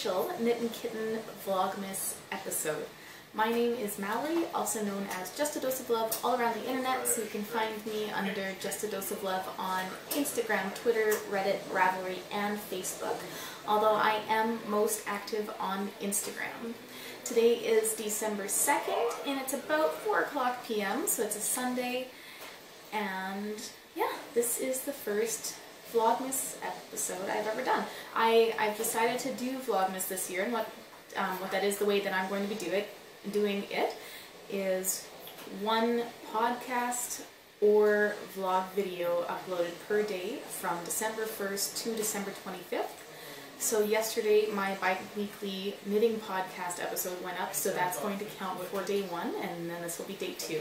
special Knittin Kitten Vlogmas episode. My name is Mallory, also known as JustADoseOfLove all around the internet, so you can find me under JustADoseOfLove on Instagram, Twitter, Reddit, Ravelry, and Facebook, although I am most active on Instagram. Today is December 2nd, and it's about 4:00 p.m., so it's a Sunday, and yeah, this is the first Vlogmas episode I've ever done. I've decided to do Vlogmas this year, and what that is, the way that I'm going to be doing it is one podcast or vlog video uploaded per day from December 1st to December 25th. So yesterday my bi-weekly knitting podcast episode went up, so that's going to count for day one, and then this will be day two.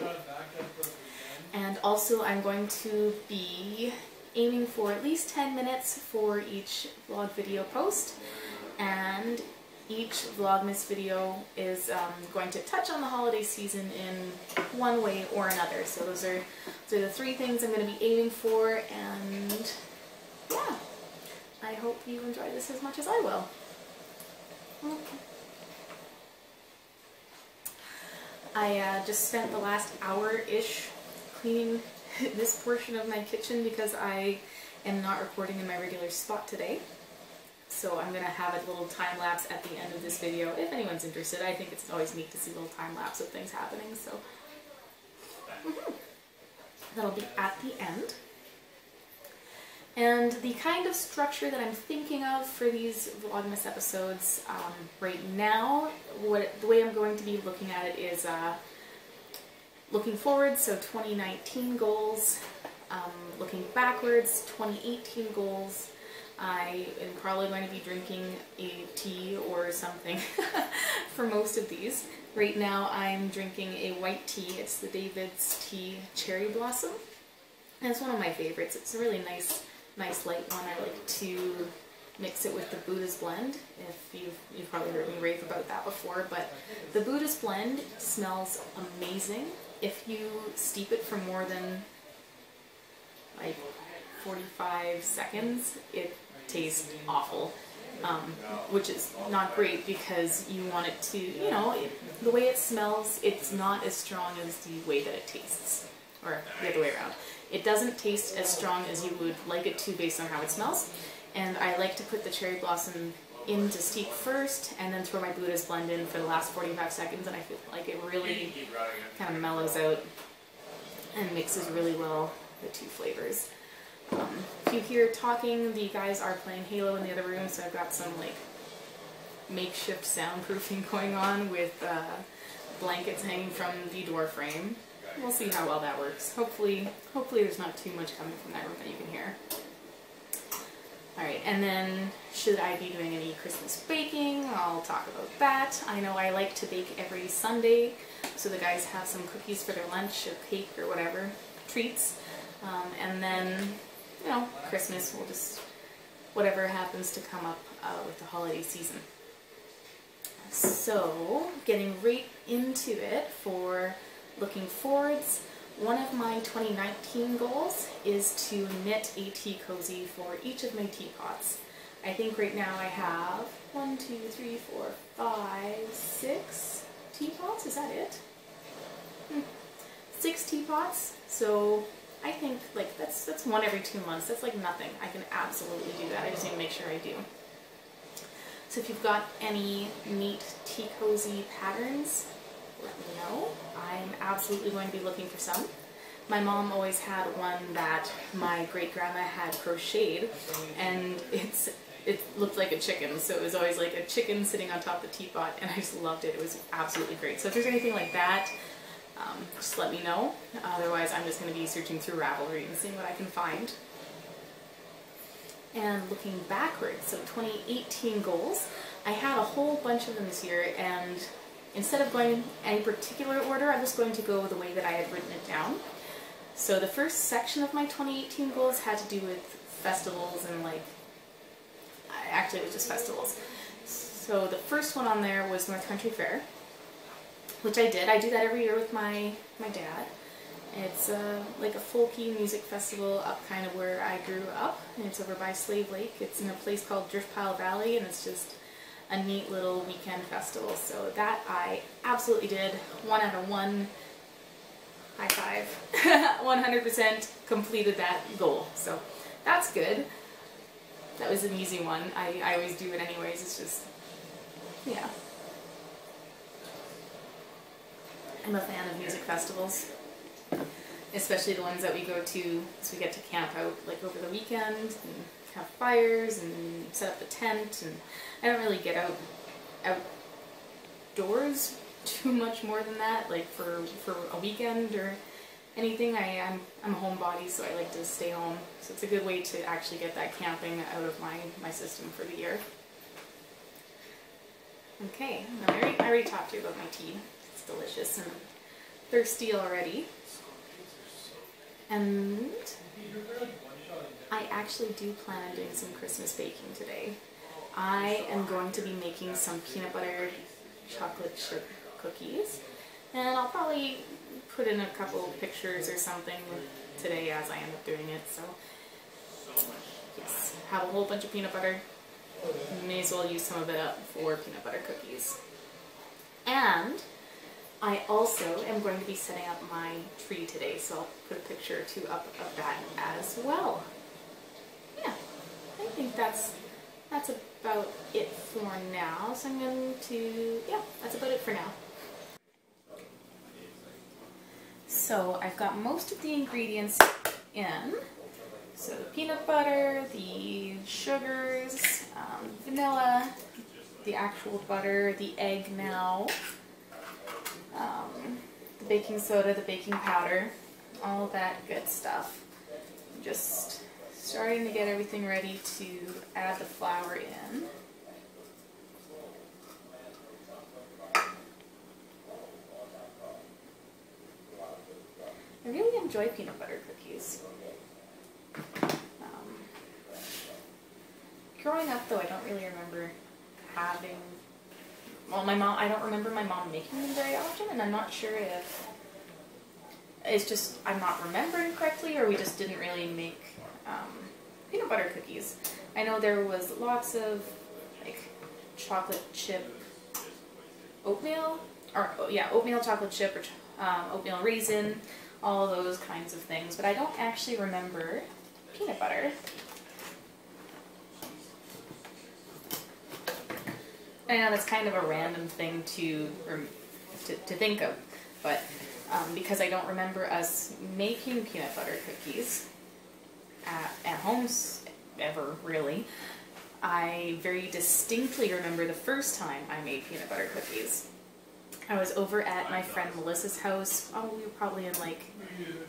And also I'm going to be aiming for at least 10 minutes for each vlog video post, and each Vlogmas video is going to touch on the holiday season in one way or another. So those are the three things I'm going to be aiming for, and yeah, I hope you enjoy this as much as I will. Okay. I just spent the last hour-ish cleaning this portion of my kitchen because I am not recording in my regular spot today. So I'm going to have a little time lapse at the end of this video if anyone's interested. I think it's always neat to see a little time lapse of things happening, so that'll be at the end. And the kind of structure that I'm thinking of for these Vlogmas episodes right now, the way I'm going to be looking at it is looking forward, so 2019 goals, looking backwards, 2018 goals. I am probably going to be drinking a tea or something for most of these. Right now I'm drinking a white tea. It's the David's Tea Cherry Blossom, and it's one of my favorites. It's a really nice light one. I like to mix it with the Buddha's Blend. If you've probably heard me rave about that before, but the Buddha's Blend smells amazing. If you steep it for more than like 45 seconds, it tastes awful, which is not great because you want it to, you know, the way it smells, it's not as strong as the way that it tastes, or the other way around. It doesn't taste as strong as you would like it to based on how it smells, and I like to put the cherry blossom in to steep first and then throw my Buddha's Blend in for the last 45 seconds, and I feel like it really kind of mellows out and mixes really well the two flavors. If you hear talking, the guys are playing Halo in the other room, so I've got some like makeshift soundproofing going on with blankets hanging from the door frame. We'll see how well that works. Hopefully there's not too much coming from that room that you can hear. Alright, and then should I be doing any Christmas baking? I'll talk about that. I know I like to bake every Sunday, so the guys have some cookies for their lunch or cake or whatever, treats. And then, you know, Christmas, we'll just, whatever happens to come up with the holiday season. So, getting right into it for looking forwards, one of my 2019 goals is to knit a tea cozy for each of my teapots. I think right now I have 1, 2, 3, 4, 5, 6 teapots, is that it? 6 teapots, so I think like that's one every 2 months. That's like nothing. I can absolutely do that. I just need to make sure I do. So if you've got any neat tea cozy patterns, let me know. I'm absolutely going to be looking for some. My mom always had one that my great-grandma had crocheted, and it looked like a chicken, so it was always like a chicken sitting on top of the teapot, and I just loved it. It was absolutely great. So if there's anything like that, just let me know. Otherwise, I'm just going to be searching through Ravelry and seeing what I can find. And looking backwards, so 2018 goals, I had a whole bunch of them this year, and instead of going in any particular order, I'm just going to go the way that I had written it down. So the first section of my 2018 goals had to do with festivals, and like, actually it was just festivals. So the first one on there was North Country Fair, which I did. I do that every year with my dad. It's like a folky music festival up kind of where I grew up, and it's over by Slave Lake. It's in a place called Driftpile Valley, and it's just a neat little weekend festival. So that I absolutely did. 1 out of 1. High five. 100% completed that goal. So that's good. That was an easy one. I always do it anyways. It's just, yeah. I'm a fan of music festivals. Especially the ones that we go to, so we get to camp out like over the weekend and have fires and set up the tent, and I don't really get outdoors too much more than that, like for a weekend or anything. I'm a homebody, so I like to stay home, so it's a good way to actually get that camping out of my system for the year. Okay, I already talked to you about my tea. It's delicious and thirsty already. And I actually do plan on doing some Christmas baking today. I am going to be making some peanut butter chocolate chip cookies, and I'll probably put in a couple pictures or something today as I end up doing it. So yes, have a whole bunch of peanut butter. May as well use some of it up for peanut butter cookies. And I also am going to be setting up my tree today, so I'll put a picture or two up of that as well. Yeah, I think that's about it for now. So I'm going to, yeah, that's about it for now. So I've got most of the ingredients in. So the peanut butter, the sugars, vanilla, the actual butter, the egg now, the baking soda, the baking powder, all that good stuff. I'm just starting to get everything ready to add the flour in. I really enjoy peanut butter cookies. Growing up though, I don't really remember having, well, I don't remember my mom making them very often, and I'm not sure if it's just I'm not remembering correctly, or we just didn't really make peanut butter cookies. I know there was lots of like chocolate chip oatmeal, or yeah, oatmeal chocolate chip, or oatmeal raisin, all those kinds of things, but I don't actually remember peanut butter. I know that's kind of a random thing to think of, but because I don't remember us making peanut butter cookies at home ever, really, I very distinctly remember the first time I made peanut butter cookies. I was over at my friend Melissa's house. Oh, we were probably in like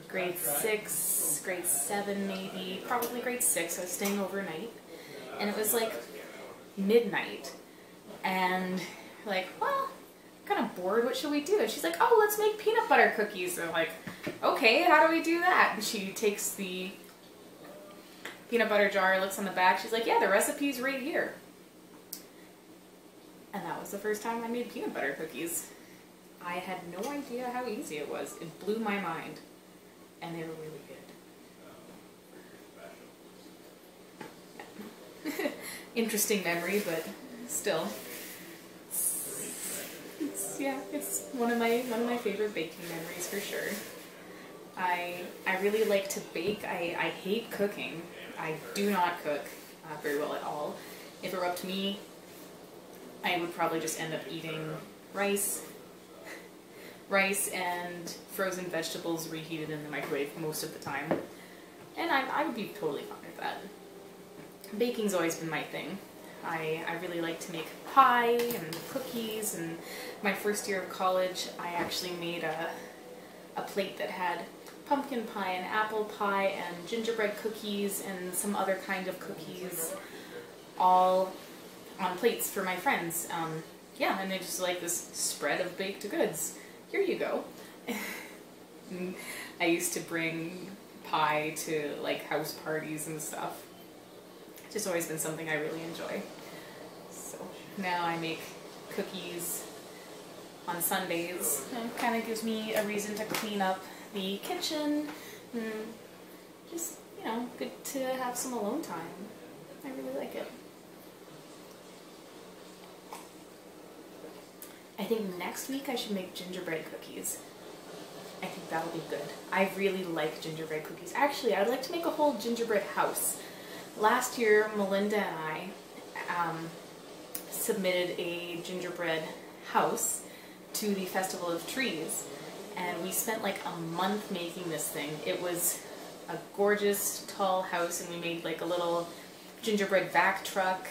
grade 6, grade 7 maybe, probably grade 6. I was staying overnight, and it was like midnight. And like, well, I'm kind of bored, what should we do? And she's like, oh, let's make peanut butter cookies. And I'm like, okay, how do we do that? And she takes the peanut butter jar, looks on the back, she's like, yeah, the recipe's right here. And that was the first time I made peanut butter cookies. I had no idea how easy it was. It blew my mind. And they were really good. Interesting memory, but still. It's one of my favorite baking memories for sure. I really like to bake. I hate cooking. I do not cook very well at all. If it were up to me, I would probably just end up eating rice and frozen vegetables reheated in the microwave most of the time. And I would be totally fine with that. Baking's always been my thing. I really like to make pie and cookies, and my first year of college I actually made a plate that had pumpkin pie and apple pie and gingerbread cookies and some other kind of cookies, all on plates for my friends. Yeah, and they just like this spread of baked goods. Here you go. I used to bring pie to like house parties and stuff. It's just always been something I really enjoy. So now I make cookies on Sundays. It kind of gives me a reason to clean up the kitchen. And just, you know, good to have some alone time. I really like it. I think next week I should make gingerbread cookies. I think that'll be good. I really like gingerbread cookies. Actually, I'd like to make a whole gingerbread house. Last year, Melinda and I submitted a gingerbread house to the Festival of Trees, and we spent like a month making this thing. It was a gorgeous tall house, and we made like a little gingerbread vac truck,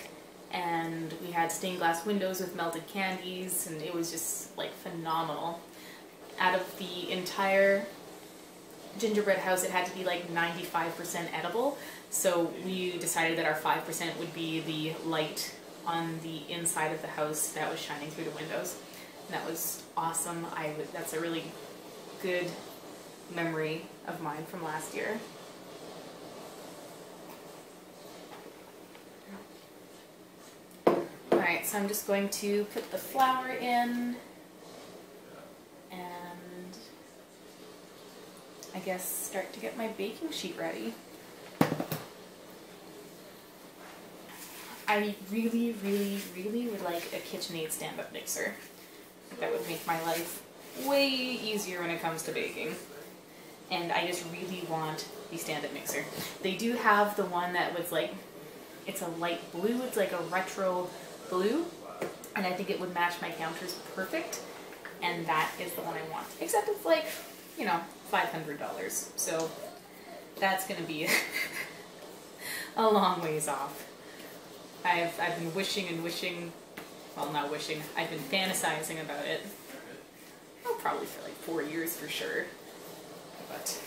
and we had stained glass windows with melted candies, and it was just like phenomenal. Out of the entire gingerbread house, it had to be like 95% edible, so we decided that our 5% would be the light on the inside of the house that was shining through the windows. And that was awesome. That's a really good memory of mine from last year. Alright, so I'm just going to put the flour in, and I guess start to get my baking sheet ready. I really, really, really would like a KitchenAid stand-up mixer. I think that would make my life way easier when it comes to baking. And I just really want the stand-up mixer. They do have the one that was like, it's a light blue, it's like a retro blue, and I think it would match my counters perfect, and that is the one I want. Except it's like, you know, $500, so that's gonna be a long ways off. I've been wishing and wishing, well, not wishing, I've been fantasizing about it. Oh, probably for like 4 years for sure. But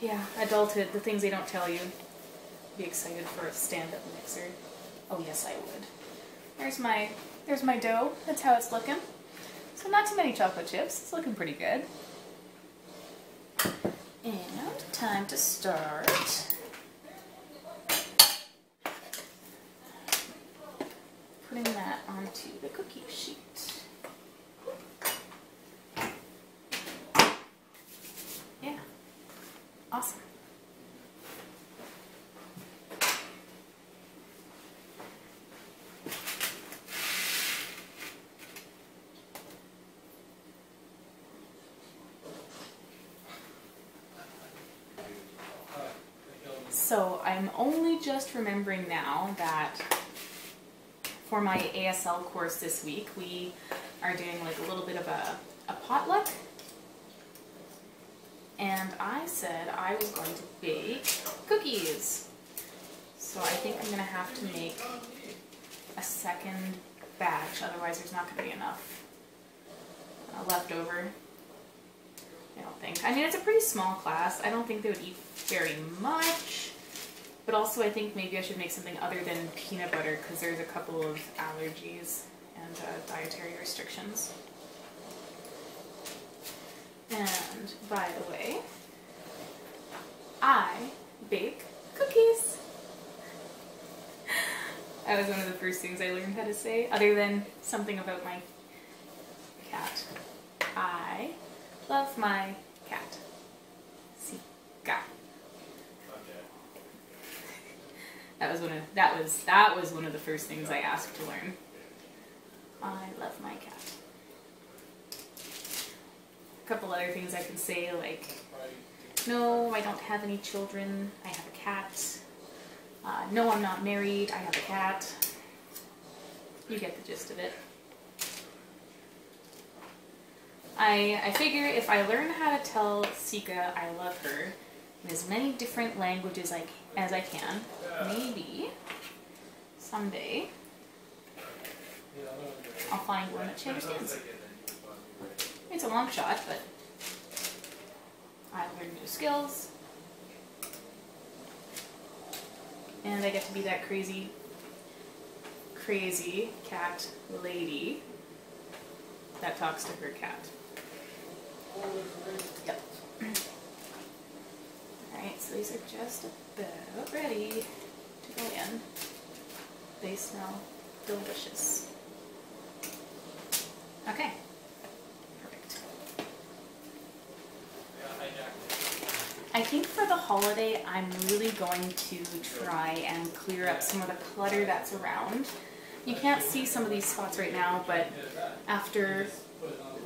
yeah, adulthood, the things they don't tell you. Be excited for a stand-up mixer. Oh yes, I would. There's my dough. That's how it's looking. So not too many chocolate chips. It's looking pretty good. And time to start putting that onto the cookie sheet. Yeah, awesome. So I'm only just remembering now that for my ASL course this week, we are doing like a little bit of a potluck. And I said I was going to bake cookies. So I think I'm going to have to make a second batch, otherwise there's not going to be enough left over. I don't think. I mean, it's a pretty small class. I don't think they would eat very much. But also I think maybe I should make something other than peanut butter, because there's a couple of allergies and dietary restrictions. And by the way, I bake cookies. That was one of the first things I learned how to say, other than something about my cat. I love my cat. Sika. That was one of the first things I asked to learn. I love my cat. A couple other things I can say, like, no, I don't have any children. I have a cat. No, I'm not married. I have a cat. You get the gist of it. I figure if I learn how to tell Sika I love her in as many different languages as I can, maybe someday I'll find one that she understands. It's a long shot, but I learn new skills, and I get to be that crazy cat lady that talks to her cat. Yep. Alright, so these are just about ready to go in. They smell delicious. Okay. Perfect. I think for the holiday, I'm really going to try and clear up some of the clutter that's around. You can't see some of these spots right now, but after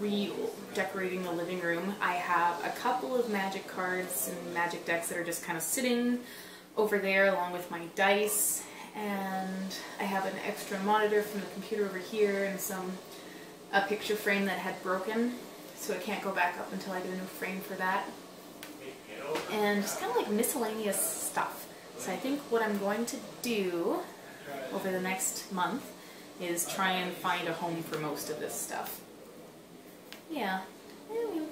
redecorating the living room, I have a couple of magic cards and magic decks that are just kind of sitting over there along with my dice, and I have an extra monitor from the computer over here and a picture frame that had broken, so it can't go back up until I get a new frame for that. And just kind of like miscellaneous stuff. So I think what I'm going to do over the next month is try and find a home for most of this stuff. Yeah, I mean,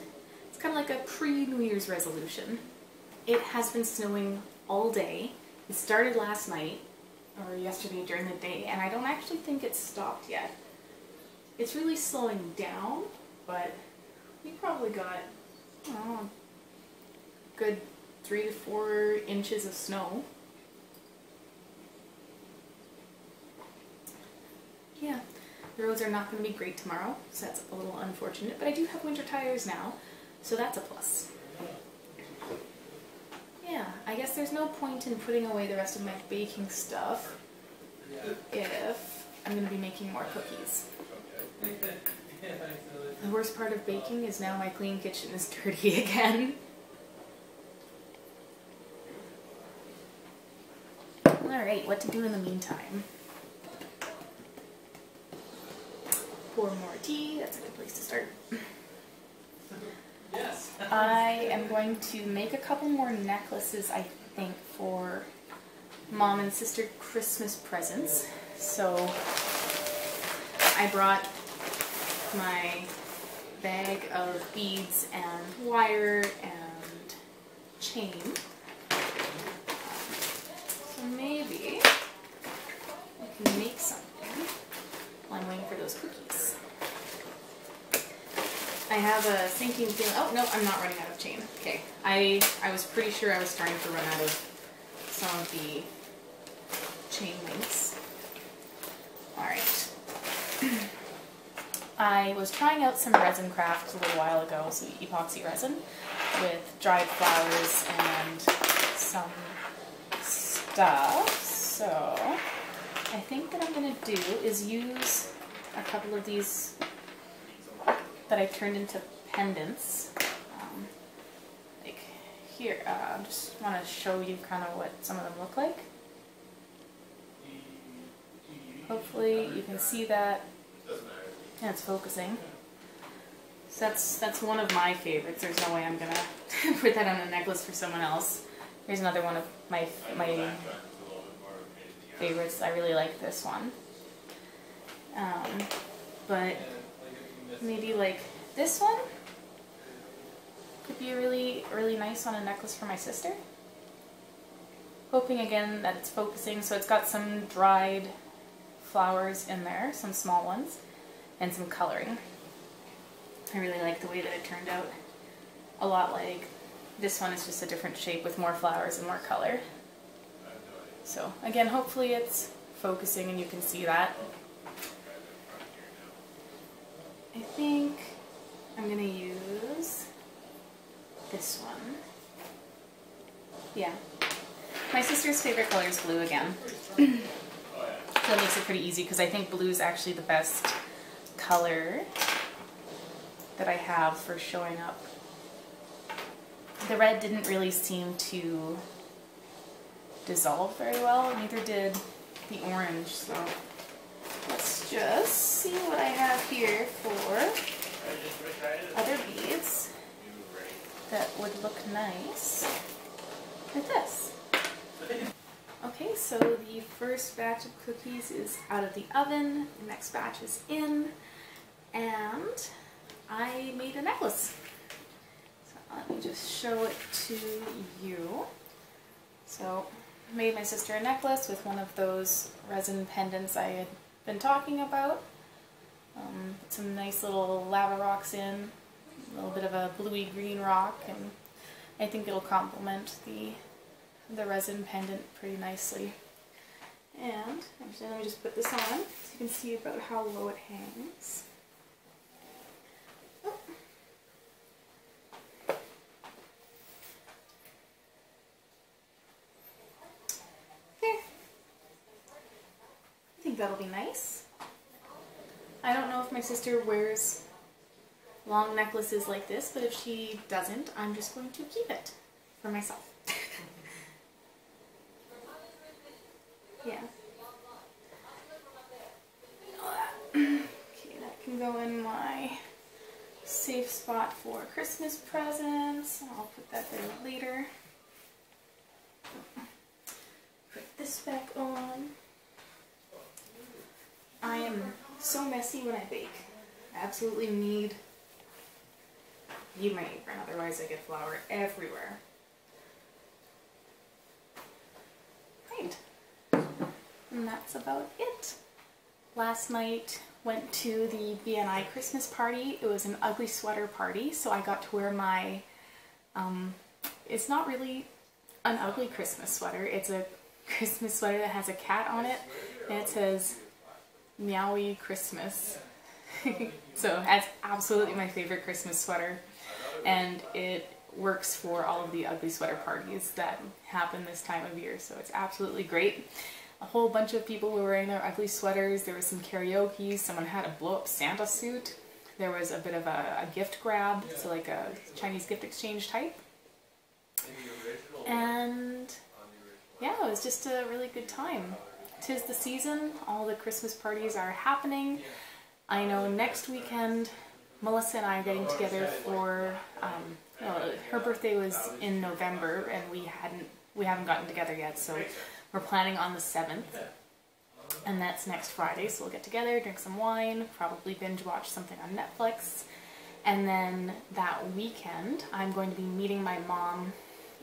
it's kind of like a pre-New Year's resolution. It has been snowing all day. It started last night, or yesterday during the day, and I don't actually think it's stopped yet. It's really slowing down, but we probably got, I don't know, a good 3 to 4 inches of snow. Yeah, the roads are not going to be great tomorrow, so that's a little unfortunate, but I do have winter tires now, so that's a plus. Yeah, I guess there's no point in putting away the rest of my baking stuff if I'm going to be making more cookies. The worst part of baking is now my clean kitchen is dirty again. Alright, what to do in the meantime? Pour more tea, that's a good place to start. Yes. I am going to make a couple more necklaces, I think, for Mom and Sister Christmas presents. So I brought my bag of beads and wire and chain. So maybe I can make something while I'm waiting for those cookies. I have a sinking feeling. Oh no, I'm not running out of chain. Okay, I was pretty sure I was starting to run out of some of the chain links. Alright. I was trying out some resin craft a little while ago, some epoxy resin, with dried flowers and some stuff. So I think what I'm going to do is use a couple of these that I turned into pendants. Like here, I just want to show you kind of what some of them look like. Hopefully you can see that. Yeah, it's focusing. So that's one of my favorites. There's no way I'm gonna put that on a necklace for someone else. Here's another one of my favorites. I really like this one. But maybe like this one could be really nice on a necklace for my sister. Hoping again that it's focusing. So it's got some dried flowers in there, some small ones, and some coloring. I really like the way that it turned out. A lot like this one is just a different shape with more flowers and more color. So again, hopefully it's focusing and you can see that. I think I'm going to use this one. Yeah. My sister's favorite color is blue again. So that makes it pretty easy because I think blue is actually the best color that I have for showing up. The red didn't really seem to dissolve very well, neither did the orange, so let's just see what I have here for other beads that would look nice with this. Okay, so the first batch of cookies is out of the oven, the next batch is in, and I made a necklace. So let me just show it to you. So I made my sister a necklace with one of those resin pendants I had been talking about. Put some nice little lava rocks in, a little bit of a bluey green rock, and I think it'll complement the resin pendant pretty nicely. And actually, let me just put this on so you can see about how low it hangs. Oh. There. I think that'll be nice. I don't know if my sister wears long necklaces like this, but if she doesn't, I'm just going to keep it for myself. Yeah. Okay, that can go in my safe spot for Christmas presents. I'll put that there later. Put this back on. I am so messy when I bake. I absolutely need my apron, otherwise I get flour everywhere. Right. And that's about it. Last night went to the BNI Christmas Party. It was an ugly sweater party, so I got to wear my, it's not really an ugly Christmas sweater. It's a Christmas sweater that has a cat on it, and it says, "Meowy Christmas." So that's absolutely my favorite Christmas sweater, and it works for all of the ugly sweater parties that happen this time of year, so it's absolutely great. A whole bunch of people were wearing their ugly sweaters. There was some karaoke, someone had a blow-up Santa suit, there was a bit of a gift grab, so like a Chinese gift exchange type, and yeah, it was just a really good time. 'Tis the season, all the Christmas parties are happening. I know next weekend Melissa and I are getting together for, her birthday was in November and we haven't gotten together yet, so we're planning on the 7th, and that's next Friday, so we'll get together, drink some wine, probably binge watch something on Netflix, and then that weekend I'm going to be meeting my mom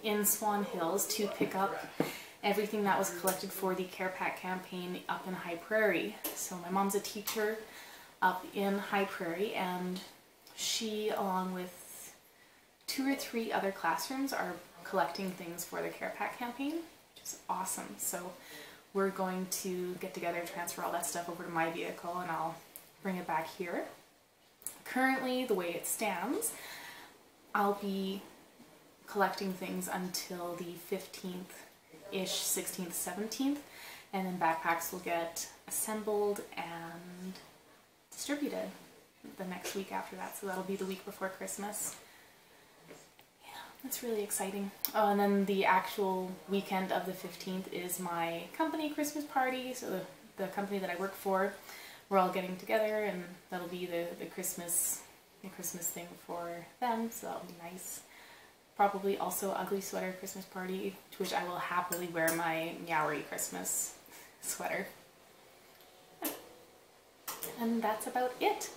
in Swan Hills to pick up everything that was collected for the Care Pack campaign up in High Prairie. So my mom's a teacher up in High Prairie, and she, along with 2 or 3 other classrooms, are collecting things for the Care Pack campaign, which is awesome. So we're going to get together, transfer all that stuff over to my vehicle, and I'll bring it back here. Currently, the way it stands, I'll be collecting things until the 15th-ish, 16th, 17th, and then backpacks will get assembled and distributed the next week after that, so that'll be the week before Christmas. Yeah, that's really exciting. Oh, and then the actual weekend of the 15th is my company Christmas party, so the company that I work for, we're all getting together, and that'll be the Christmas thing for them, so that'll be nice. Probably also ugly sweater Christmas party, to which I will happily wear my Meowery Christmas sweater. And that's about it.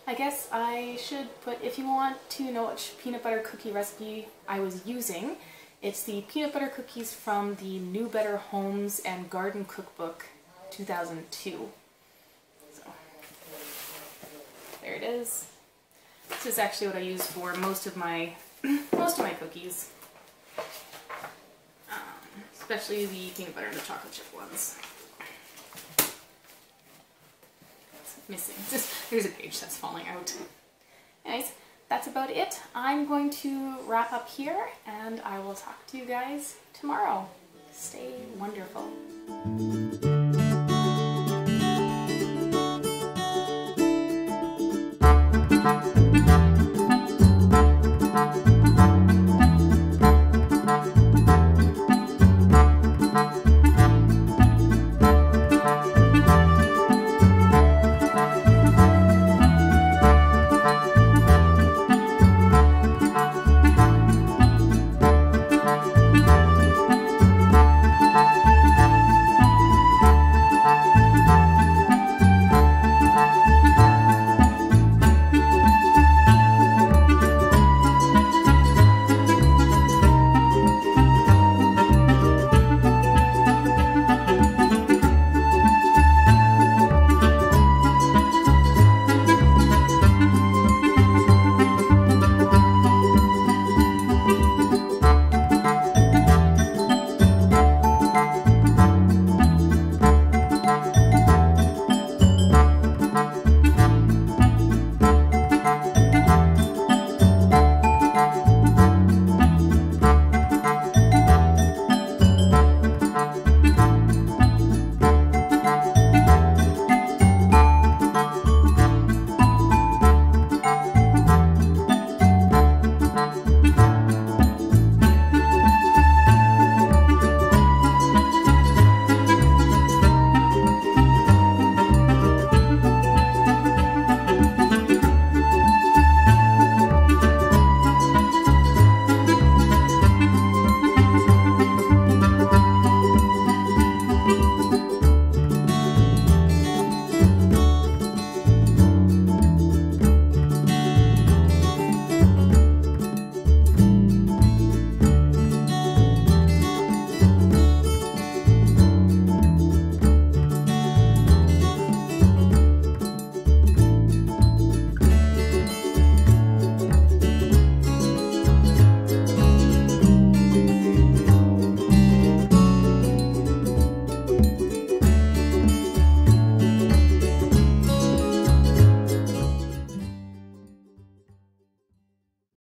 I guess I should put, if you want to know which peanut butter cookie recipe I was using, it's the peanut butter cookies from the New Better Homes and Garden Cookbook 2002. So, there it is. This is actually what I use for most of my cookies, especially the peanut butter and the chocolate chip ones. It's missing. There's a page that's falling out. Anyways, that's about it. I'm going to wrap up here, and I will talk to you guys tomorrow. Stay wonderful.